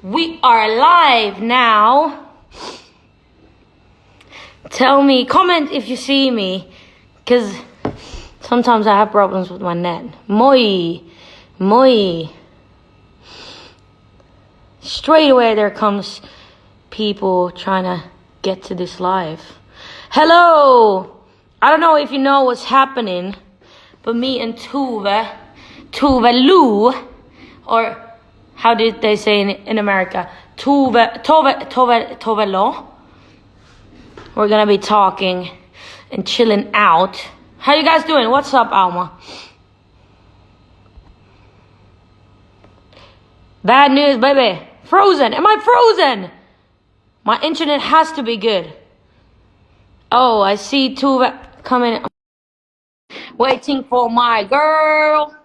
We are live now. Tell me, comment if you see me, because sometimes I have problems with my net. Moi. Straight away there comes people trying to get to this live. Hello. I don't know if you know what's happening, but me and Tove Lu, or how did they say in America? Tove Lo. We're gonna be talking and chilling out. How you guys doing? What's up, Alma? Bad news, baby. Frozen. Am I frozen? My internet has to be good. Oh, I see Tove coming. Waiting for my girl.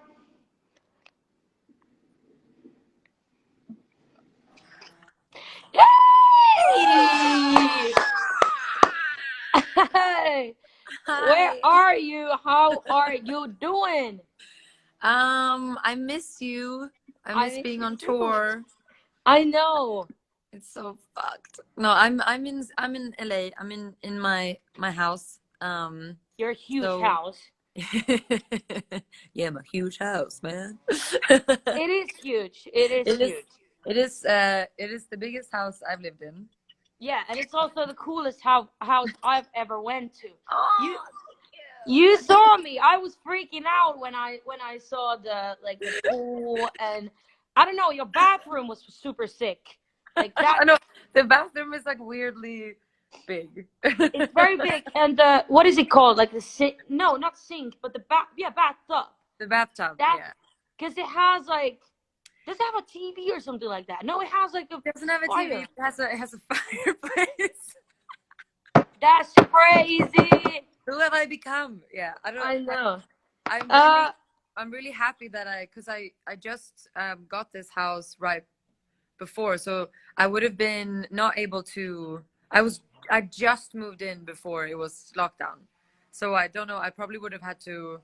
Yay! Hey! Where are you? How are you doing? I miss you. I miss being on tour. I know. It's so fucked. No, I'm in LA. I'm in my house. Your huge house. Yeah, my huge house, man. It is huge. It is huge. It is the biggest house I've lived in. Yeah, and it's also the coolest house I've ever went to. Oh, You saw me. I was freaking out when I saw the pool, and I don't know, your bathroom was super sick. Like that. I know the bathroom is like weirdly big. It's very big, and what is it called? Like the sink? No, not sink, but the bathtub. The bathtub. Yeah. Because it has like. Does it have a TV or something like that? No, it has like a. It doesn't have a TV. It has a fireplace. That's crazy. Who have I become? Yeah, I know. I'm really happy that because I just got this house right before, so I would have been not able to. I just moved in before it was lockdown, so I don't know. I probably would have had to.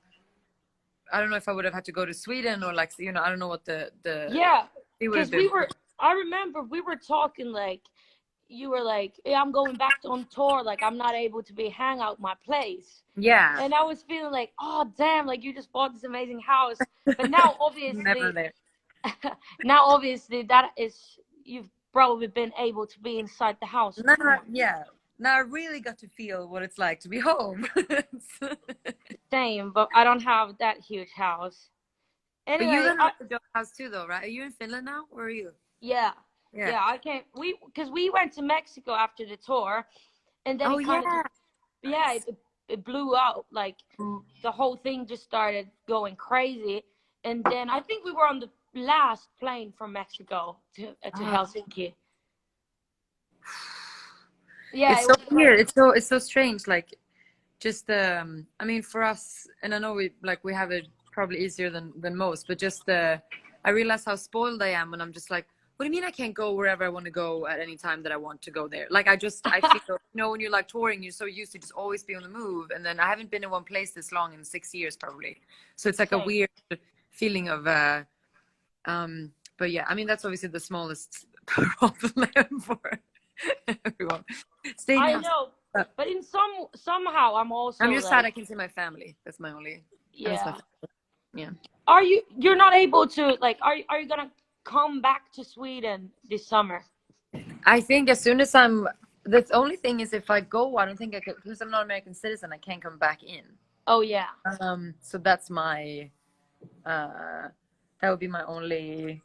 I don't know if I would have had to go to Sweden or I don't know what the yeah, because I remember we were talking like. You were like, yeah, I'm going back on tour. Like, I'm not able to be hang out my place. Yeah. And I was feeling like, oh, damn, like you just bought this amazing house. But now, obviously, never there. Now, obviously, that is, you've probably been able to be inside the house. Yeah. Now I really got to feel what it's like to be home. Same, but I don't have that huge house. Anyway, but you have a big house too, though, right? Are you in Finland now, or are you? Yeah. Yeah, I can't. Because we went to Mexico after the tour, and then it blew out. Like the whole thing just started going crazy, and then I think we were on the last plane from Mexico to Helsinki. Yeah, it's so weird. It's so strange. Like, just I mean, for us, and I know we have it probably easier than most, but just I realize how spoiled I am when I'm just like. What do you mean I can't go wherever I want to go at any time that I want to go there? Like I feel, when you're like touring, you're so used to just always be on the move. And then I haven't been in one place this long in 6 years probably. So it's like a weird feeling of, but yeah, I mean, that's obviously the smallest problem for everyone. I know, but in somehow I'm just sad I can see my family. That's my only, yeah. Yeah. You're not able to like, are you going to come back to Sweden this summer? I think as soon as the only thing is if I go, I don't think I could, because I'm not an American citizen, I can't come back in. Oh yeah. So that's my that would be my only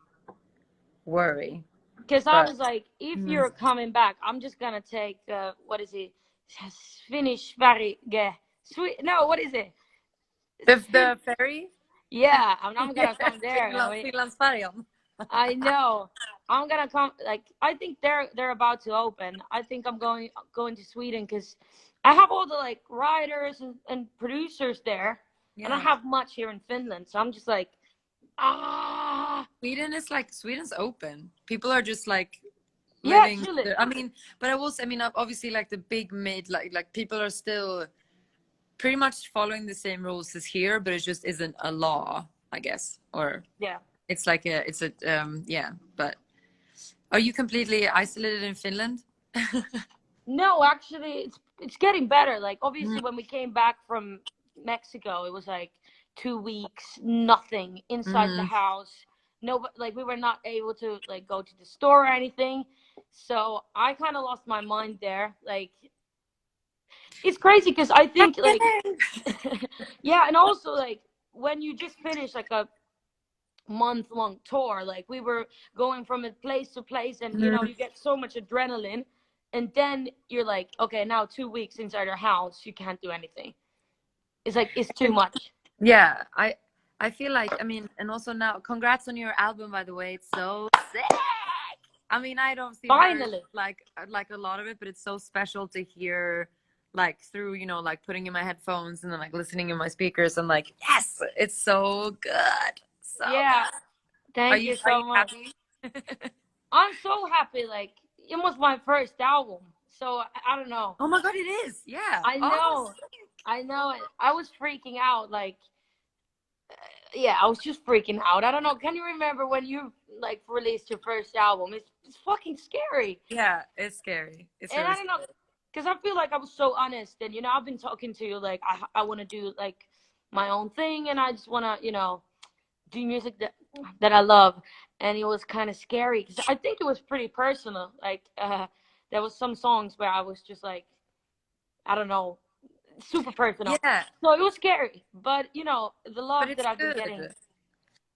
worry. Because I was like, if you're coming back, I'm just gonna take what is it? Finnish Sverige. No, what is it? The ferry? Yeah, I'm gonna come there. Finlandsfärjan. I know. I'm gonna come. Like, I think they're about to open. I think I'm going to Sweden because I have all the like writers and producers there. Yeah. I don't have much here in Finland, so I'm just like, Sweden's open. People are just like living. Yeah, I mean, but obviously, like the big mid, like people are still pretty much following the same rules as here, but it just isn't a law, I guess, or yeah. It's like but Are you completely isolated in Finland? No, actually, it's getting better. Like obviously, when we came back from Mexico, it was like 2 weeks, nothing inside the house. No, like we were not able to like go to the store or anything. So I kind of lost my mind there. Like it's crazy because I think like yeah, and also like when you just finish like a month-long tour, like we were going from a place to place, and you know you get so much adrenaline, and then you're like, okay, now 2 weeks inside your house, you can't do anything. It's like it's too much. Yeah, I feel like, I mean, and also now, congrats on your album, by the way. It's so sick. I mean, I don't see Finally, like a lot of it, but it's so special to hear, like through, you know, like putting in my headphones and then like listening in my speakers. I'm like, yes, it's so good, so yeah, good. thank you Are so you much. happy? I'm so happy. Like it was my first album, so I don't know. Oh my god, it is. Yeah. I Oh, know, I know it. I was freaking out. Like yeah, I was just freaking out. I don't know. Can you remember when you like released your first album? It's fucking scary. yeah, it's scary. It's And really I don't know, scary. because I feel like I was so honest, and you know, I've been talking to you like I want to do like my own thing, and I just want to do music that I love, and it was kind of scary because I think it was pretty personal. Like there was some songs where I was just like I don't know, super personal. Yeah, So it was scary, but you know the but love that it's I've been getting. good.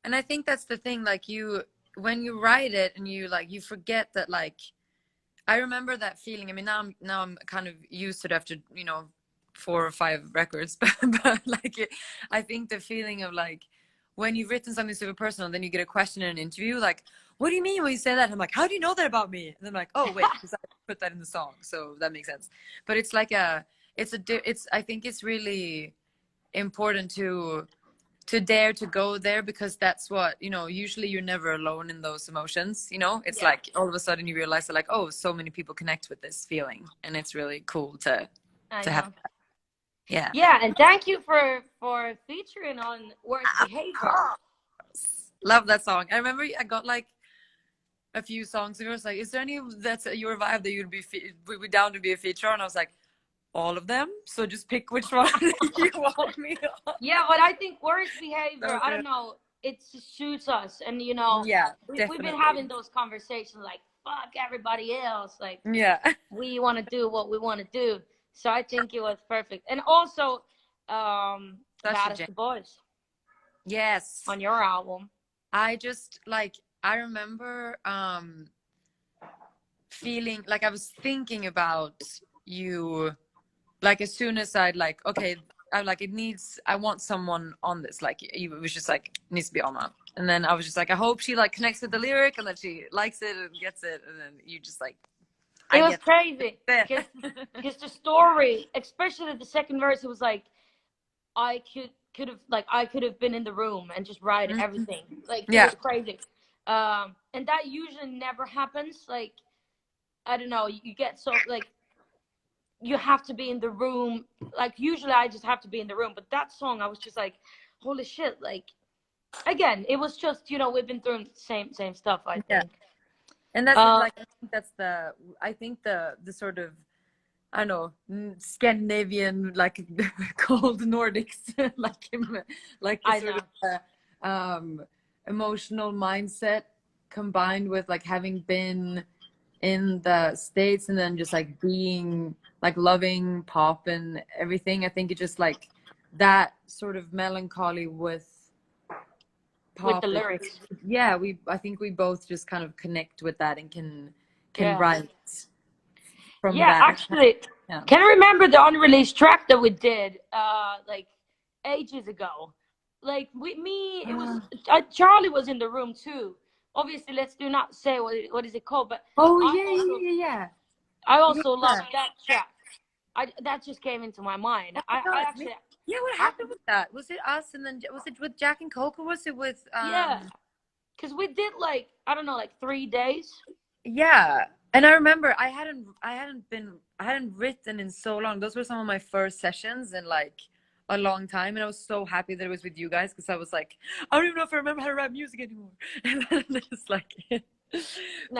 And I think that's the thing, like you, when you write it and you like, you forget that, like, I remember that feeling. I mean, now I'm kind of used to it after, you know, 4 or 5 records, but like, I think the feeling of like, when you've written something super personal, then you get a question in an interview, like, what do you mean when you say that? I'm like, how do you know that about me? And I'm like, oh, wait, because I put that in the song. So that makes sense. But it's like I think it's really important to dare to go there, because that's what, you know, usually you're never alone in those emotions, you know. It's Yeah, like all of a sudden you realize that, like, oh, so many people connect with this feeling, and it's really cool I to have know. that. Yeah. Yeah, and thank you for featuring on Worst Behavior. Love that song. I remember I got like a few songs and it was like, is there any that's your vibe that would be down to be a feature? And I was like, all of them, so just pick which one you want me on. Yeah, but I think worst behavior, So I good. don't know, it suits us. And, you know, Yeah, we've been definitely. having those conversations like, fuck everybody else. Like, Yeah. we want to do what we want to do. So I think it was perfect. And also, Such a Bad as gem. the Boys Yes. on your album. I just like, I remember feeling like I was thinking about you, like as soon as I'd like, okay, I like, I want someone on this, like it was just like, it needs to be Alma. And then I was just like, I hope she like connects with the lyric and that she likes it and gets it. And then you just like, It I was get crazy it. because the story, especially the second verse, it was like, I could have been in the room and just write everything. Like it Yeah. was crazy. And that usually never happens. Like I don't know, you get so like you have to be in the room. Like usually I just have to be in the room, but that song I was just like, holy shit! Like again, it was just we've been through same stuff. I Yeah. think. And that's Uh, like, I think the sort of, I don't know, Scandinavian, like cold Nordics, like the I sort know. of emotional mindset combined with like having been in the States and then just like being like loving pop and everything. I think it just like that sort of melancholy with With the pop. lyrics. Yeah, I think we both just kind of connect with that and can Yeah. write from Yeah, that. actually, Yeah. can you remember the unreleased track that we did like ages ago? Like with me, it was Charlie was in the room too. Obviously, let's do not say what is it called, but Oh I yeah, also yeah, I yeah, also love yeah. that track. That just came into my mind. Oh my I god. actually Yeah, what I happened with that? Was it us and then was it with Jack and Coke, or was it with yeah, because we did like I don't know like 3 days. yeah. And I remember I hadn't written in so long. Those were some of my first sessions in like a long time, and I was so happy that it was with you guys, because I was like, I don't even know if I remember how to write music anymore. And then it's like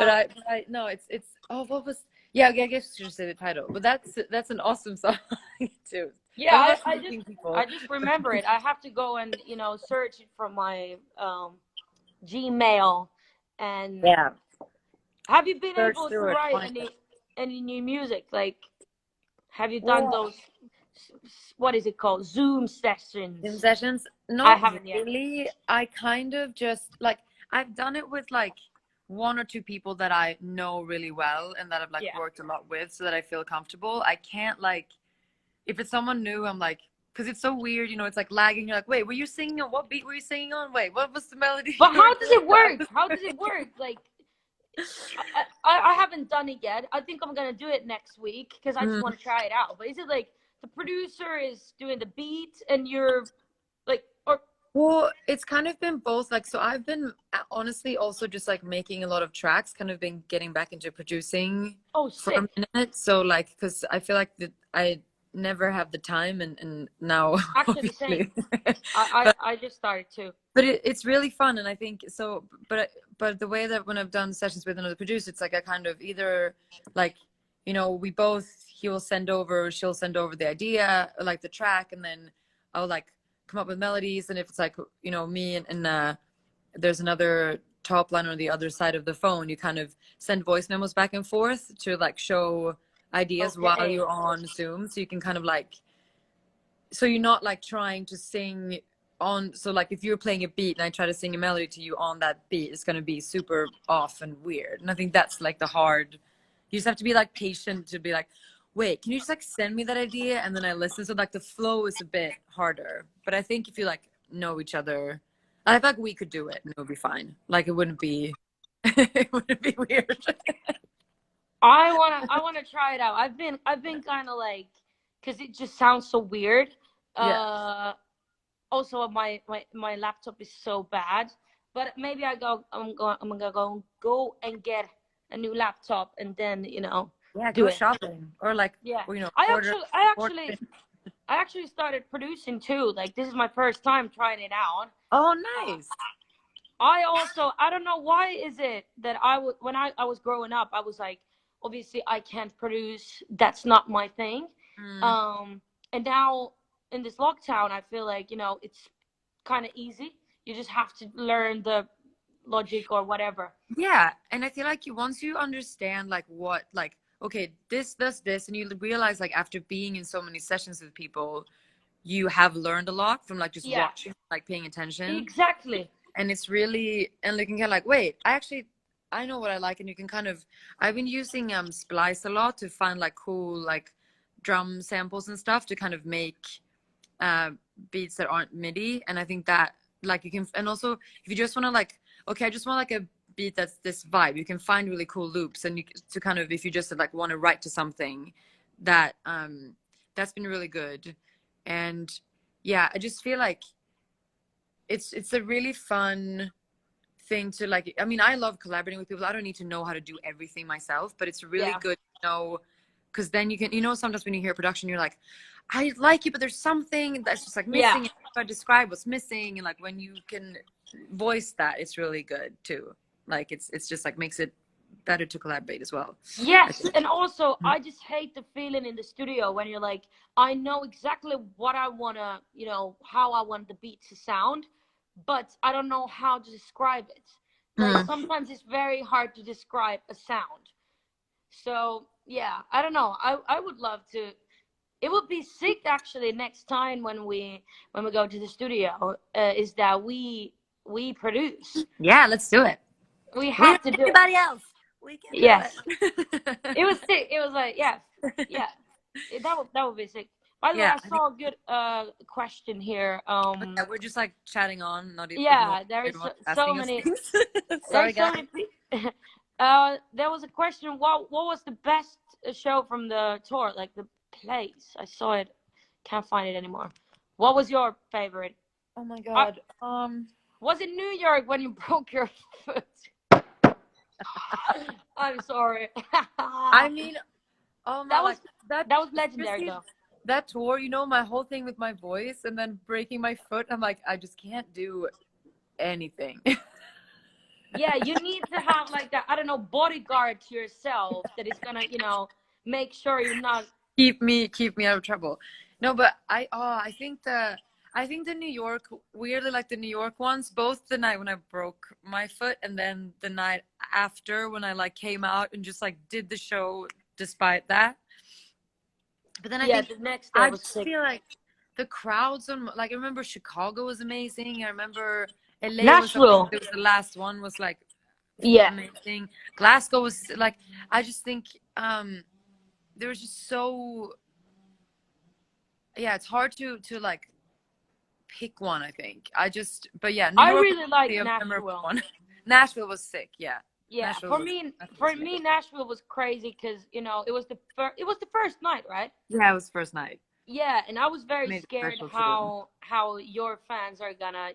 But I no, it's oh, what was, yeah, I guess you should say the title. But that's an awesome song too. Yeah, Talk about meeting people. I just remember it. I have to go and search it from my Gmail. And Yeah, have you been search able to through it. write Find it. any new music? Like, have you done Well, those? What is it called? Zoom Zoom sessions? sessions, I not haven't yet. really. I kind of just like, I've done it with like one or two people that I know really well and that I've like Yeah. worked a lot with, so that I feel comfortable. I can't like, if it's someone new, I'm like, because it's so weird, it's like lagging. You're like, wait, were you singing on, what beat were you singing on? Wait, what was the melody But you were how does doing? it work? How does it work? Like, I haven't done it yet. I think I'm gonna do it next week because I just want to try it out. But is it like the producer is doing the beat and you're like, or? Well, it's kind of been both. Like, so I've been honestly also just like making a lot of tracks, kind of been getting back into producing Oh, for a sick. minute. So like, because I feel like that I never have the time, and now Actually, the obviously. same. I just started too. But it's really fun, and I think so. But the way that when I've done sessions with another producer, it's like I kind of either like, we both, she'll send over the idea, like the track, and then I'll like come up with melodies. And if it's like, me and there's another top line on the other side of the phone, you kind of send voice memos back and forth to like show ideas while you're on Zoom, so you can kind of like, so you're not like trying to sing on, so like if you're playing a beat and I try to sing a melody to you on that beat, it's going to be super off and weird. And I think that's like the hard, you just have to be like patient to be like, wait, can you just like send me that idea? And then I listen. So like the flow is a bit harder, but I think if you like know each other, I feel like we could do it and it would be fine. Like it wouldn't be it wouldn't be weird. I wanna try it out. I've been kind of like, because it just sounds so weird. Yeah. Also my laptop is so bad, but maybe I'm gonna go and get a new laptop and then Yeah, do go it. shopping or like, Yeah. or, I order. actually started producing too. Like, this is my first time trying it out. Oh, nice. I don't know why is it that when I was growing up, I was like, obviously I can't produce. That's not my thing. And now in this lockdown, I feel like, it's kind of easy. You just have to learn the logic or whatever. Yeah, and I feel like once you understand like what, like, okay, this does this, and you realize like after being in so many sessions with people, you have learned a lot from like just watching, like paying attention. Exactly. And it's really, and you can get like, wait, I know what I like. And you can kind of, I've been using Splice a lot to find like cool like drum samples and stuff to kind of make beats that aren't MIDI. And I think that like you can, and also if you just want to like, okay, I just want like a beat that's this vibe, you can find really cool loops, and you to kind of, if you just like want to write to something, that that's been really good. And yeah, I just feel like it's a really fun thing to like, I mean, I love collaborating with people. I don't need to know how to do everything myself, but it's really good to know, because then you can, sometimes when you hear production, you're like, I like it, but there's something that's just like missing. Yeah. I describe what's missing, and like when you can voice that, it's really good too. Like it's just like makes it better to collaborate as well. Yes, and also I just hate the feeling in the studio when you're like, I know exactly what I wanna, how I want the beat to sound, but I don't know how to describe it. Like sometimes it's very hard to describe a sound. So yeah, I don't know. I would love to. It would be sick actually next time when we go to the studio. Is that we produce? Yeah, let's do it. We have to do everybody else. We can do it. It was sick. It was like yeah. That would be sick. By the way, I saw a good question here. Yeah, we're just like chatting on, not even. Yeah, there's so many. Sorry, guys. There was a question. What was the best show from the tour? Like the place. I saw it. Can't find it anymore. What was your favorite? Oh my god. Was it New York when you broke your foot? I'm sorry. I mean, oh my, that was legendary though. That tour, my whole thing with my voice and then breaking my foot, I'm like, I just can't do anything. Yeah, you need to have like a, I don't know, bodyguard to yourself that is gonna, make sure you're not. keep me out of trouble. No, but I think the New York, weirdly, like the New York ones, both the night when I broke my foot and then the night after when I like came out and just like did the show despite that. But then I Yeah, think the next day I was just sick. feel like the crowds on, like, I remember Chicago was amazing. I remember LA was, Nashville. it was the last one, was like Yeah, amazing. Glasgow was like, I just think there was just so, yeah, it's hard to like pick one, I think. But yeah, New I York was really like the memorable Nashville. one. Nashville was sick, yeah. Yeah, Nashville for was, me, Nashville was for amazing. me, Nashville was crazy because it was the first night, right? Yeah, it was first night. Yeah, and I was very Made it scared special for them. how your fans are gonna,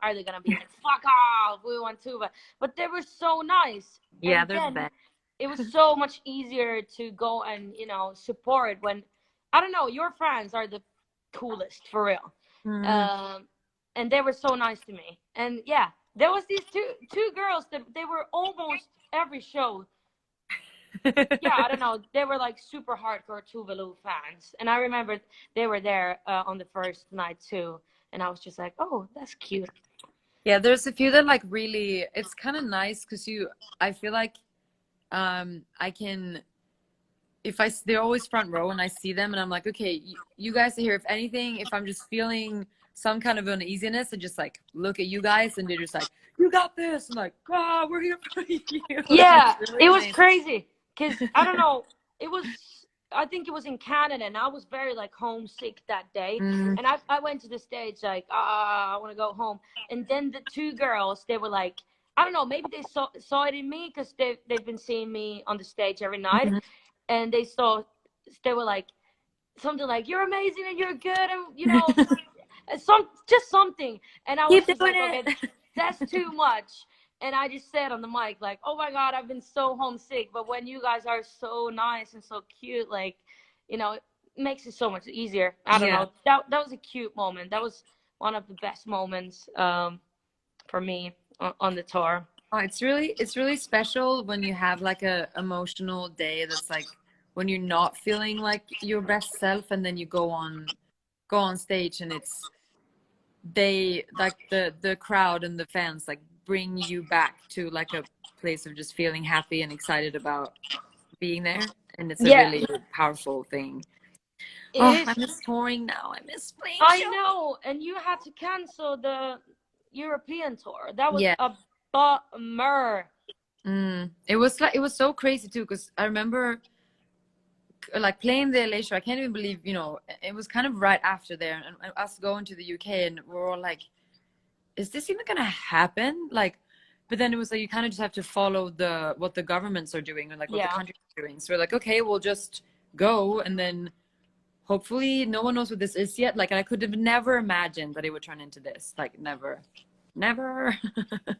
are they gonna be like, fuck off, we want to, but they were so nice, Yeah, and they're the then best. it was so much easier to go and support when, I don't know, your fans are the coolest for real, Mm. um, and they were so nice to me, and yeah, there was these two girls that they were almost every show. Yeah, I don't know. They were like super hardcore Tuvalu fans, and I remember they were there on the first night too, and I was just like, "Oh, that's cute." Yeah, there's a few that like really, it's kind of nice because I feel like I can, they're always front row and I see them and I'm like, okay, you guys are here. If anything, if I'm just feeling some kind of uneasiness, I just like look at you guys and they're just like, you got this. I'm like, oh, we're here for you. And Yeah, it's really it was amazing. crazy because I don't know. It was, I think it was in Canada, and I was very like homesick that day, Mm. and I went to the stage like, I want to go home, and then the two girls, they were like, I don't know, maybe they saw it in me because they've been seeing me on the stage every night, Mhm. and they were like something like, "You're amazing and you're good," and just something. And I was Keep just doing like, okay, it. that's too much. And I just said on the mic like, "Oh my god, I've been so homesick, but when you guys are so nice and so cute, like, it makes it so much easier." I don't Yeah. know. That was a cute moment. That was one of the best moments for me on the tour. Oh, it's really special when you have like a emotional day that's like when you're not feeling like your best self and then you go on stage and it's they like the crowd and the fans like bring you back to like a place of just feeling happy and excited about being there, and it's a Yeah, really powerful thing. it Oh, I is. miss touring now. I miss playing I shows. know, and you had to cancel the European tour. That was Yeah. a bummer. It was so crazy too because I remember like playing the LA show. I can't even believe, it was kind of right after there and us going to the UK and we're all like, is this even gonna happen? Like, but then it was like you kind of just have to follow what the governments are doing or like what the Yeah. countries are doing. So we're like, okay, we'll just go and then hopefully no one knows what this is yet. Like I could have never imagined that it would turn into this. Like never. Never.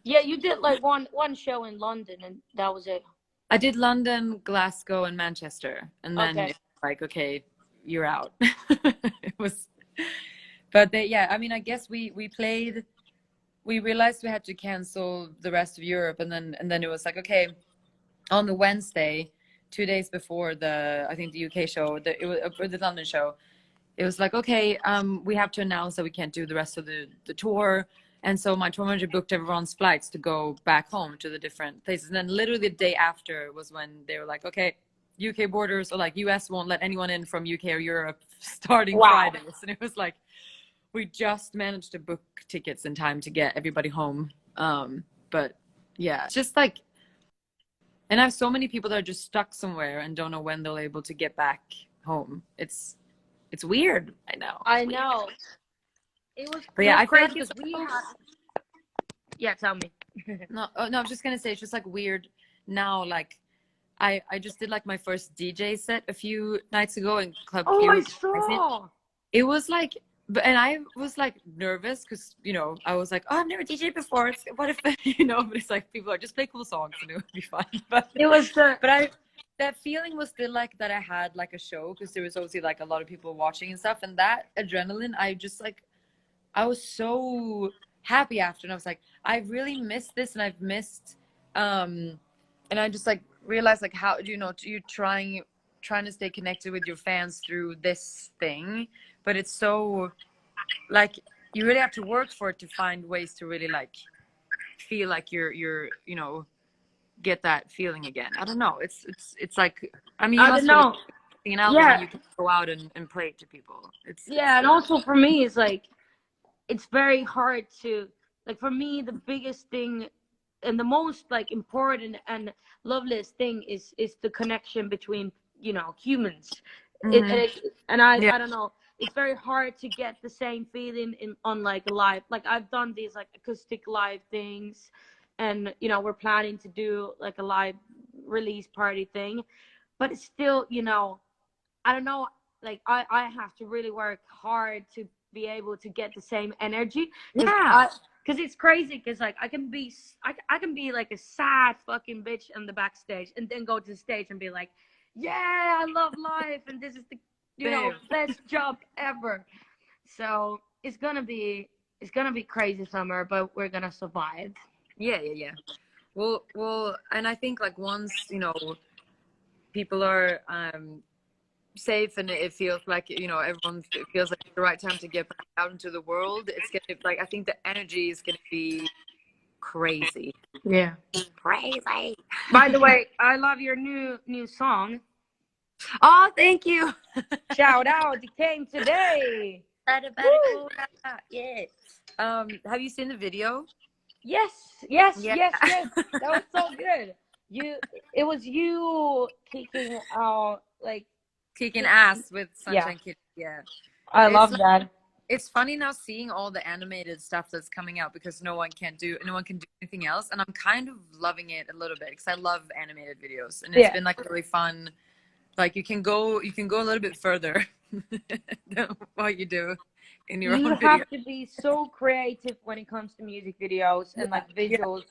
Yeah, you did like one show in London and that was it. I did London, Glasgow, and Manchester, and then Okay. it's like, okay, you're out. It was, but yeah, I mean, I guess we played. We realized we had to cancel the rest of Europe, and then it was like, okay, on the Wednesday, 2 days before I think the UK show, or the London show, it was like, okay, we have to announce that we can't do the rest of the tour. And so my tour manager booked everyone's flights to go back home to the different places. And then literally the day after was when they were like, okay, UK borders or like US won't let anyone in from UK or Europe starting Wow. Fridays. And it was like, we just managed to book tickets in time to get everybody home. But yeah, it's just like, and I have so many people that are just stuck somewhere and don't know when they'll able to get back home. It's weird. I know. I know. But It yeah, was I feel crazy like because the we shows. had. Yeah, tell me. No, oh, no, I was just gonna say it's just like weird now. Like, I just did like my first DJ set a few nights ago in Club Oh, I Q. saw. It was like, and I was like nervous because I was like, oh, I've never DJed before. What if but it's like people are just play cool songs and it would be fun. But It was the. that feeling was still like that I had like a show because there was obviously like a lot of people watching and stuff, and that adrenaline, I was so happy after, and I was like, I really missed this, and I've missed And I just like realized like how, you know, you're trying to stay connected with your fans through this thing, but it's so like you really have to work for it to find ways to really like feel like you're you know, get that feeling again. I don't know, it's like, I mean, you I don't must feel know. like an album Yeah, and you can go out and play it to people. yeah, and also for me, it's like it's very hard to, like, for me the biggest thing and the most like important and loveliest thing is the connection between, you know, humans. Mm-hmm. And Yeah. I don't know, it's very hard to get the same feeling in on like a live, like I've done these like acoustic live things, and you know we're planning to do like a live release party thing, but it's still, you know, I don't know, like I have to really work hard to be able to get the same energy, Yeah. because it's crazy, because like I can be like a sad fucking bitch on the backstage and then go to the stage and be like, yeah, I love life and this is the, you know, Same. best job ever. So it's gonna be crazy summer, but we're gonna survive. Yeah, yeah, yeah. Well, and I think like once, you know, people are safe and it feels like, you know, everyone feels like it's the right time to get back out into the world, it's gonna like, I think the energy is gonna be crazy. Yeah. Crazy. By the way, I love your new song. Oh, thank you. Shout out, it came today. Yeah. Have you seen the video? Yes, yes, Yeah. yes, yes. That was so good. It was you kicking out like Kicking ass with yeah. Sunshine Kitty. Yeah. I It's love like, that. it's funny now seeing all the animated stuff that's coming out because no one can do anything else, and I'm kind of loving it a little bit because I love animated videos, and it's Yeah. been like really fun. Like you can go a little bit further than what you do in your You own video. have to be so creative when it comes to music videos and Yeah, like yeah. visuals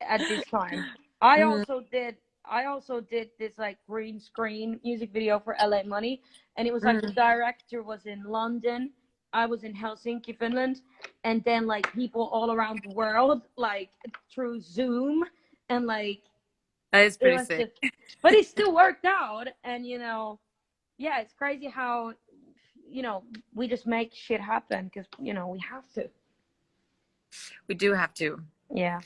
at this time. Mm, I also did this like green screen music video for LA Money, and it was like the mm. director was in London, I was in Helsinki, Finland, and then like people all around the world like through Zoom, and like That is it pretty was sick. just, but it still worked out. And you know, yeah, it's crazy how, you know, we just make shit happen because, you know, we have to. We do have to. Yeah.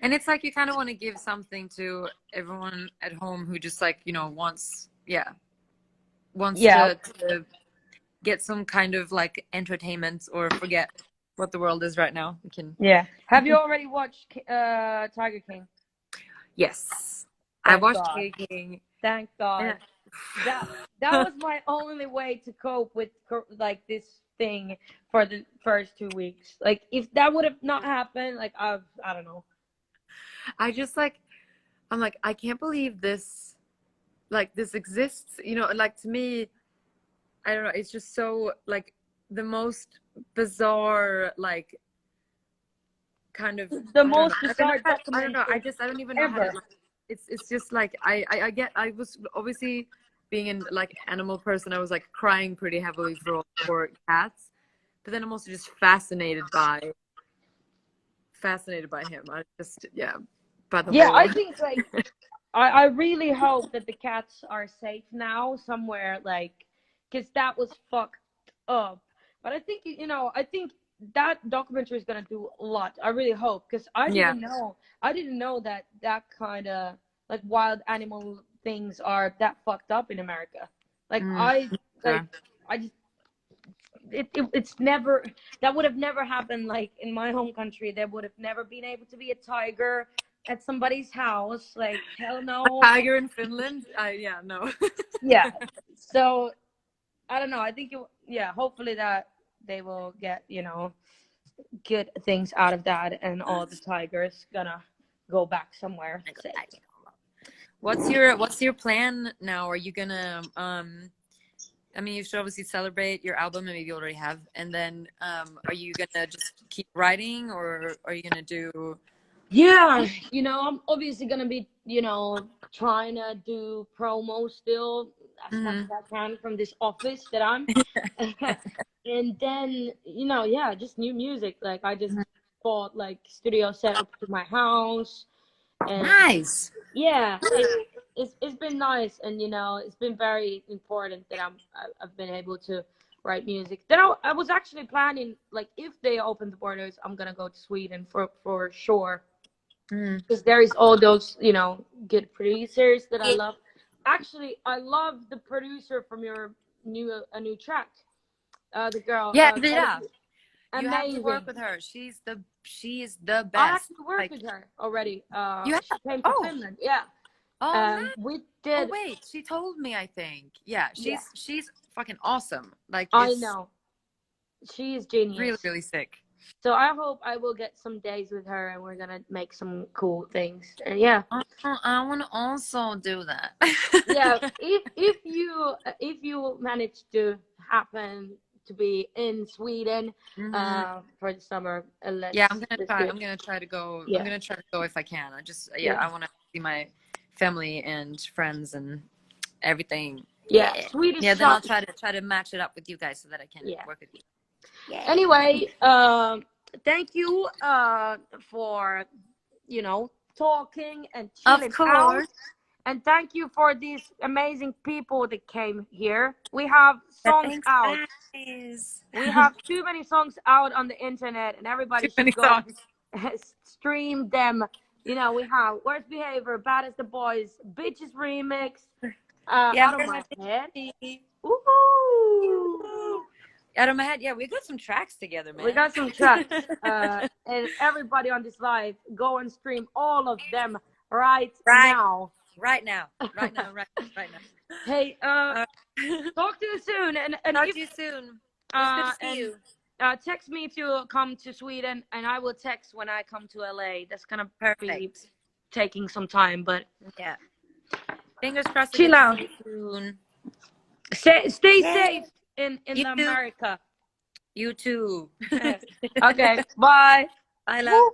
And it's like you kind of want to give something to everyone at home who just like, you know, wants Yeah. to get some kind of like entertainment or forget what the world is right now. We can. Yeah. Have you already watched Tiger King? Yes. I Thank watched God. Taking. Thank God. Yeah. That was my only way to cope with like this thing for the first 2 weeks. Like if that would have not happened, like I don't know. I just like, I'm like, I can't believe this, like this exists, you know, like to me, I don't know, it's just so like the most bizarre, like kind of, The I don't know, most bizarre I don't know, documentary I don't even know how to, ever. like, it's just like, I get, I was obviously being an like animal person, I was like crying pretty heavily for cats, but then I'm also just fascinated by him. I just, yeah, by the Yeah, whole. I think like I really hope that the cats are safe now somewhere, like, because that was fucked up. But I think, you know, I think that documentary is gonna do a lot. I really hope, because Yeah. I didn't know that that kind of like wild animal things are that fucked up in America. Like Mm, yeah. I just it's never, that would have never happened like in my home country. There would have never been able to be a tiger at somebody's house. Like hell A no. tiger in Finland? Yeah, no. Yeah. So I don't know. I think yeah, hopefully that they will get, you know, good things out of that, and all the tigers gonna go back somewhere safe. What's your plan now? Are you gonna I mean, you should obviously celebrate your album, and maybe you already have. And then are you gonna just keep writing, or are you gonna do? Yeah, you know, I'm obviously gonna be, you know, trying to do promo still as much Mm-hmm. as I can from this office that I'm. And then, you know, yeah, just new music. Like I just bought like studio setup to my house, And nice. yeah, it's been nice, and you know, it's been very important that I've been able to write music. Then I was actually planning, like, if they open the borders, I'm gonna go to Sweden for sure, because there is all those, you know, good producers that I love. Actually, I love the producer from your new track, the girl. Yeah, Vida. You have to Amazing. work with her. She is the best. I actually worked like, with her already. you have? She came to Finland. Yeah. Oh, nice. We did. Oh wait, she told me. I think. Yeah, Yeah. she's fucking awesome. Like, I know. She is genius. Really, really sick. So I hope I will get some days with her, and we're gonna make some cool things. And yeah. I want to also do that. Yeah. If you manage to happen to be in Sweden for the summer, yeah, I'm gonna try. I'm gonna try to go. Yeah. I'm gonna try to go if I can. I just I want to see my family and friends and everything. Yeah, Swedish. Yeah, then I'll try to match it up with you guys so that I can work with you. Yeah. Anyway, thank you for, you know, talking and chilling out. And thank you for these amazing people that came here. We have songs out. Guys. We have too many songs out on the internet, and everybody should go stream them. You know, we have Worst Behavior, Bad as the Boys, Bitches Remix, Out of My Head. Ooh. Out of My Head. Yeah, we got some tracks together, man. We got some tracks. And everybody on this live, go and stream all of them right now. Right now. Hey, talk to you soon. And talk to you soon. It's good to see you. Text me to come to Sweden, and I will text when I come to LA. That's gonna be taking some time, but yeah. Fingers crossed. Chill out. Soon. Stay safe in America. You too. Okay. Bye. I love.